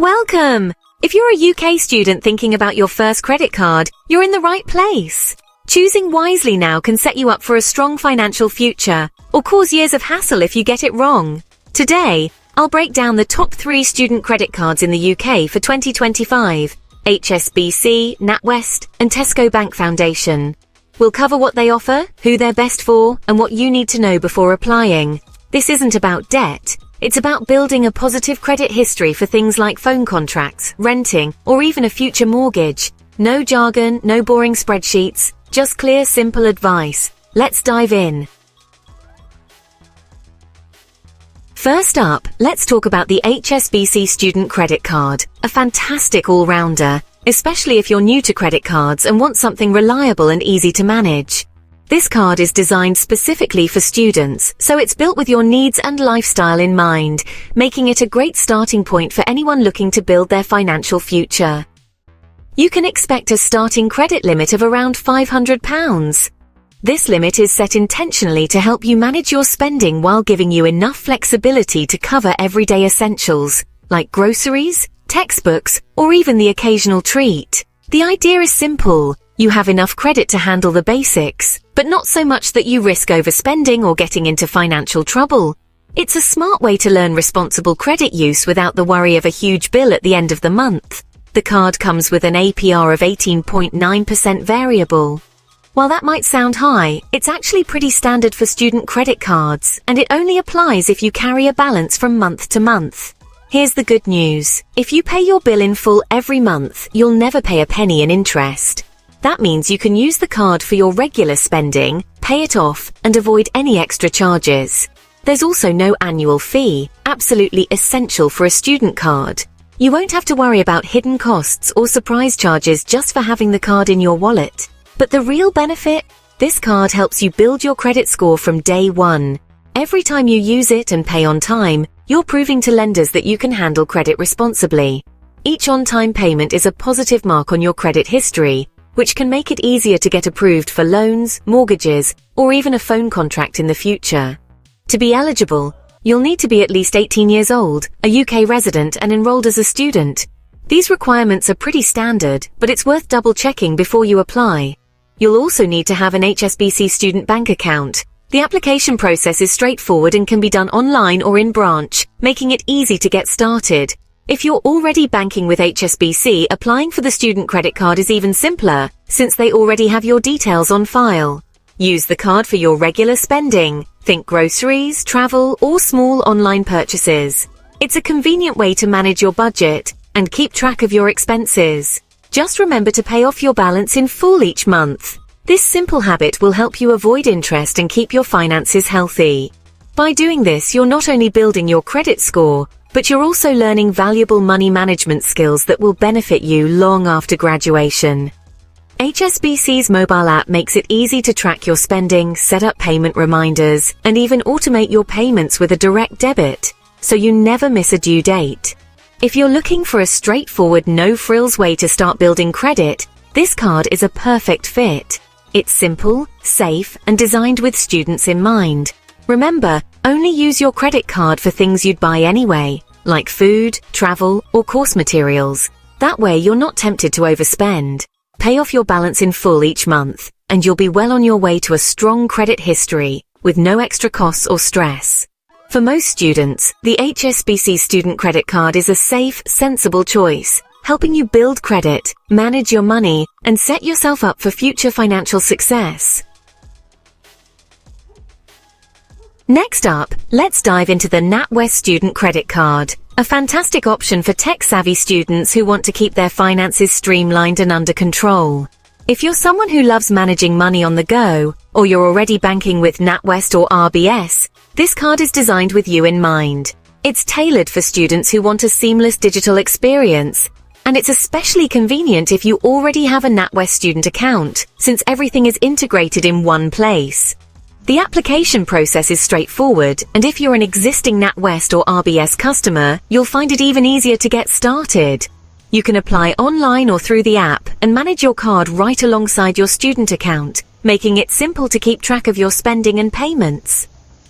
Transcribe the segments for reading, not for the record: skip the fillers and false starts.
Welcome! If you're a UK student thinking about your first credit card, you're in the right place. Choosing wisely now can set you up for a strong financial future, or cause years of hassle if you get it wrong. Today, I'll break down the top 3 student credit cards in the UK for 2025, HSBC, NatWest, and Tesco Bank Foundation. We'll cover what they offer, who they're best for, and what you need to know before applying. This isn't about debt. It's about building a positive credit history for things like phone contracts, renting, or even a future mortgage. No jargon, no boring spreadsheets, just clear, simple advice. Let's dive in. First up, let's talk about the HSBC Student Credit Card, a fantastic all-rounder, especially if you're new to credit cards and want something reliable and easy to manage. This card is designed specifically for students, so it's built with your needs and lifestyle in mind, making it a great starting point for anyone looking to build their financial future. You can expect a starting credit limit of around £500. This limit is set intentionally to help you manage your spending while giving you enough flexibility to cover everyday essentials, like groceries, textbooks, or even the occasional treat. The idea is simple. You have enough credit to handle the basics, but not so much that you risk overspending or getting into financial trouble. It's a smart way to learn responsible credit use without the worry of a huge bill at the end of the month. The card comes with an APR of 18.9% variable. While that might sound high, it's actually pretty standard for student credit cards, and it only applies if you carry a balance from month to month. Here's the good news. If you pay your bill in full every month, you'll never pay a penny in interest. That means you can use the card for your regular spending, pay it off, and avoid any extra charges. There's also no annual fee, absolutely essential for a student card. You won't have to worry about hidden costs or surprise charges just for having the card in your wallet. But the real benefit? This card helps you build your credit score from day one. Every time you use it and pay on time, you're proving to lenders that you can handle credit responsibly. Each on-time payment is a positive mark on your credit history, which can make it easier to get approved for loans, mortgages, or even a phone contract in the future. To be eligible, you'll need to be at least 18 years old, a UK resident, and enrolled as a student. These requirements are pretty standard, but it's worth double-checking before you apply. You'll also need to have an HSBC student bank account. The application process is straightforward and can be done online or in branch, making it easy to get started. If you're already banking with HSBC, applying for the student credit card is even simpler, since they already have your details on file. Use the card for your regular spending. Think groceries, travel, or small online purchases. It's a convenient way to manage your budget and keep track of your expenses. Just remember to pay off your balance in full each month. This simple habit will help you avoid interest and keep your finances healthy. By doing this, you're not only building your credit score, but you're also learning valuable money management skills that will benefit you long after graduation. HSBC's mobile app makes it easy to track your spending, set up payment reminders, and even automate your payments with a direct debit, so you never miss a due date. If you're looking for a straightforward, no-frills way to start building credit, this card is a perfect fit. It's simple, safe, and designed with students in mind. Remember, only use your credit card for things you'd buy anyway, like food, travel, or course materials. That way you're not tempted to overspend. Pay off your balance in full each month, and you'll be well on your way to a strong credit history, with no extra costs or stress. For most students, the HSBC Student Credit Card is a safe, sensible choice, helping you build credit, manage your money, and set yourself up for future financial success. Next up, let's dive into the NatWest Student Credit Card, a fantastic option for tech-savvy students who want to keep their finances streamlined and under control. If you're someone who loves managing money on the go, or you're already banking with NatWest or RBS, this card is designed with you in mind. It's tailored for students who want a seamless digital experience, and it's especially convenient if you already have a NatWest student account, since everything is integrated in one place. The application process is straightforward, and if you're an existing NatWest or RBS customer, you'll find it even easier to get started. You can apply online or through the app and manage your card right alongside your student account, making it simple to keep track of your spending and payments.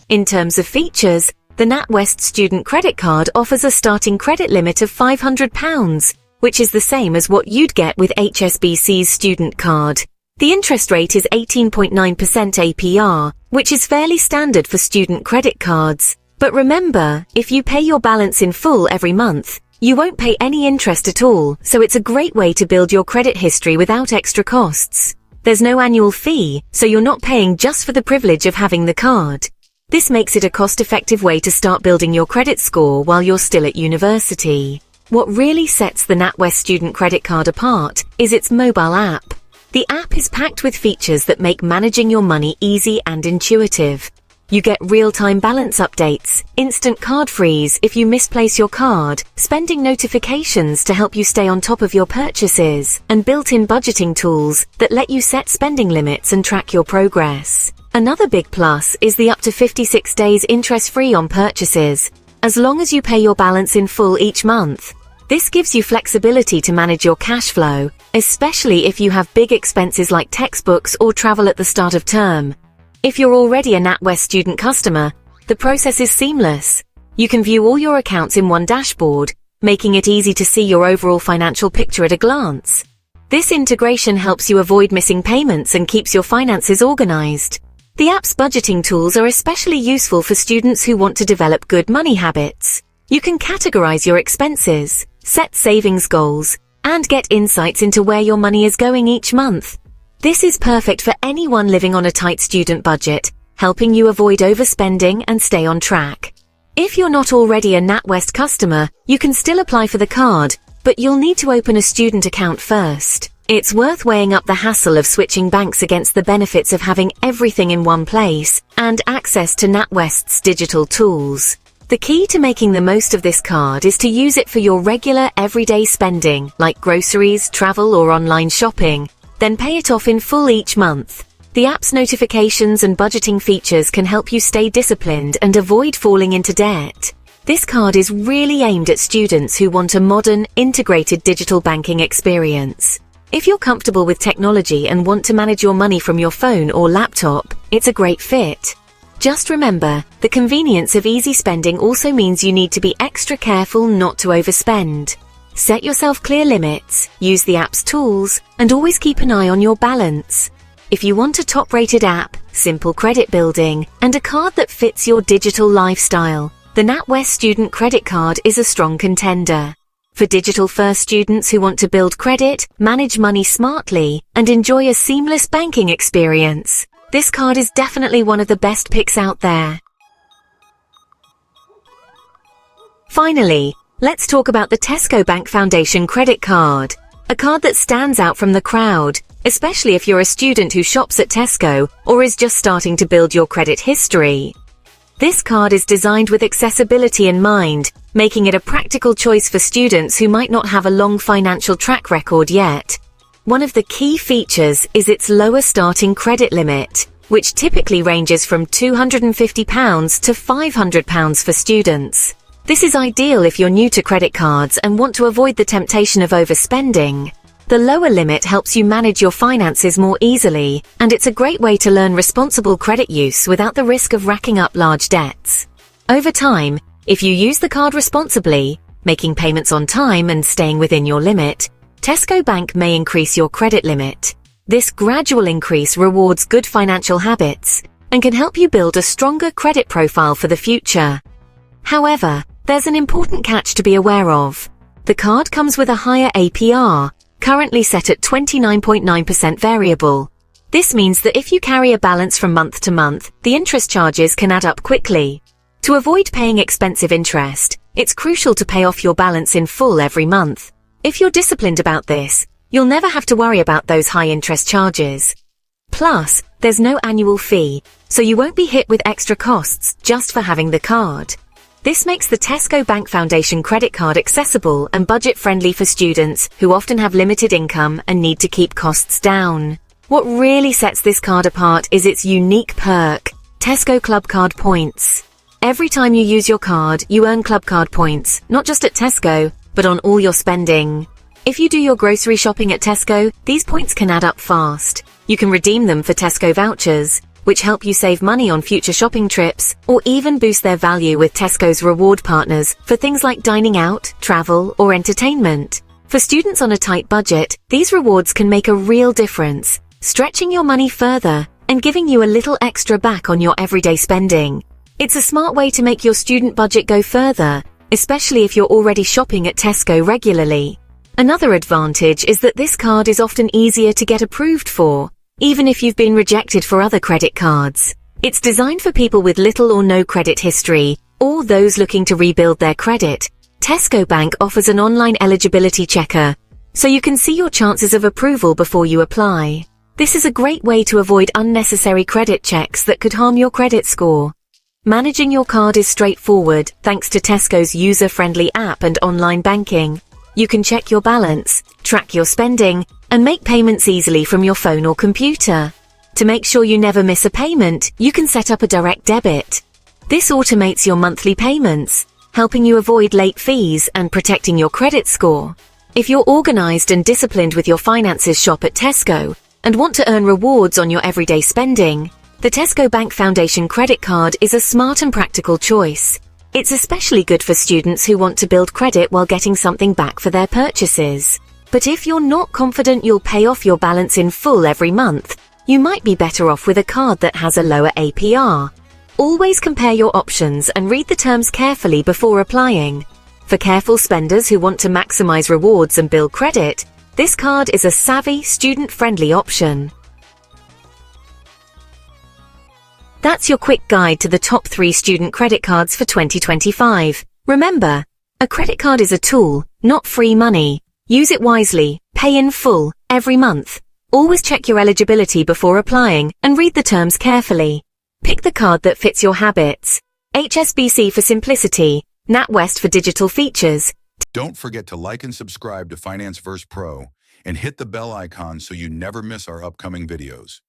In terms of features, The NatWest student credit card offers a starting credit limit of £500, which is the same as what you'd get with HSBC's student card. The interest rate is 18.9% APR, which is fairly standard for student credit cards. But remember, if you pay your balance in full every month, you won't pay any interest at all, so it's a great way to build your credit history without extra costs. There's no annual fee, so you're not paying just for the privilege of having the card. This makes it a cost-effective way to start building your credit score while you're still at university. What really sets the NatWest student credit card apart is its mobile app. The app is packed with features that make managing your money easy and intuitive. You get real-time balance updates, instant card freeze if you misplace your card, spending notifications to help you stay on top of your purchases, and built-in budgeting tools that let you set spending limits and track your progress. Another big plus is the up to 56 days interest-free on purchases, as long as you pay your balance in full each month. This gives you flexibility to manage your cash flow, especially if you have big expenses like textbooks or travel at the start of term. If you're already a NatWest student customer, the process is seamless. You can view all your accounts in one dashboard, making it easy to see your overall financial picture at a glance. This integration helps you avoid missing payments and keeps your finances organized. The app's budgeting tools are especially useful for students who want to develop good money habits. You can categorize your expenses, set savings goals, and get insights into where your money is going each month. This is perfect for anyone living on a tight student budget, helping you avoid overspending and stay on track. If you're not already a NatWest customer, you can still apply for the card, but you'll need to open a student account first. It's worth weighing up the hassle of switching banks against the benefits of having everything in one place and access to NatWest's digital tools. The key to making the most of this card is to use it for your regular everyday spending, like groceries, travel, or online shopping. Then pay it off in full each month. The app's notifications and budgeting features can help you stay disciplined and avoid falling into debt. This card is really aimed at students who want a modern, integrated digital banking experience. If you're comfortable with technology and want to manage your money from your phone or laptop, it's a great fit. Just remember, the convenience of easy spending also means you need to be extra careful not to overspend. Set yourself clear limits, use the app's tools, and always keep an eye on your balance. If you want a top-rated app, simple credit building, and a card that fits your digital lifestyle, the NatWest Student Credit Card is a strong contender. For digital-first students who want to build credit, manage money smartly, and enjoy a seamless banking experience, this card is definitely one of the best picks out there. Finally, let's talk about the Tesco Bank Foundation credit card, a card that stands out from the crowd, especially if you're a student who shops at Tesco or is just starting to build your credit history. This card is designed with accessibility in mind, making it a practical choice for students who might not have a long financial track record yet. One of the key features is its lower starting credit limit, which typically ranges from £250 to £500 for students. This is ideal if you're new to credit cards and want to avoid the temptation of overspending. The lower limit helps you manage your finances more easily, and it's a great way to learn responsible credit use without the risk of racking up large debts. Over time, if you use the card responsibly, making payments on time and staying within your limit, Tesco Bank may increase your credit limit. This gradual increase rewards good financial habits and can help you build a stronger credit profile for the future. However, there's an important catch to be aware of. The card comes with a higher APR, currently set at 29.9% variable. This means that if you carry a balance from month to month, the interest charges can add up quickly. To avoid paying expensive interest, it's crucial to pay off your balance in full every month. If you're disciplined about this, you'll never have to worry about those high interest charges. Plus, there's no annual fee, so you won't be hit with extra costs just for having the card. This makes the Tesco Bank Foundation credit card accessible and budget-friendly for students who often have limited income and need to keep costs down. What really sets this card apart is its unique perk, Tesco Club Card Points. Every time you use your card, you earn Club Card Points, not just at Tesco, but on all your spending. If you do your grocery shopping at Tesco, these points can add up fast. You can redeem them for Tesco vouchers, which help you save money on future shopping trips, or even boost their value with Tesco's reward partners for things like dining out, travel, or entertainment. For students on a tight budget, these rewards can make a real difference, stretching your money further and giving you a little extra back on your everyday spending. It's a smart way to make your student budget go further, especially if you're already shopping at Tesco regularly. Another advantage is that this card is often easier to get approved for, even if you've been rejected for other credit cards. It's designed for people with little or no credit history, or those looking to rebuild their credit. Tesco Bank offers an online eligibility checker, so you can see your chances of approval before you apply. This is a great way to avoid unnecessary credit checks that could harm your credit score. Managing your card is straightforward thanks to Tesco's user-friendly app and online banking. You can check your balance, track your spending, and make payments easily from your phone or computer. To make sure you never miss a payment, you can set up a direct debit. This automates your monthly payments, helping you avoid late fees and protecting your credit score. If you're organized and disciplined with your finances, shop at Tesco and want to earn rewards on your everyday spending, the Tesco Bank Foundation credit card is a smart and practical choice. It's especially good for students who want to build credit while getting something back for their purchases. But if you're not confident you'll pay off your balance in full every month, you might be better off with a card that has a lower APR. Always compare your options and read the terms carefully before applying. For careful spenders who want to maximize rewards and build credit, this card is a savvy, student-friendly option. That's your quick guide to the top 3 student credit cards for 2025. Remember, a credit card is a tool, not free money. Use it wisely, pay in full, every month. Always check your eligibility before applying and read the terms carefully. Pick the card that fits your habits. HSBC for simplicity, NatWest for digital features. Don't forget to like and subscribe to Finance Verse Pro and hit the bell icon so you never miss our upcoming videos.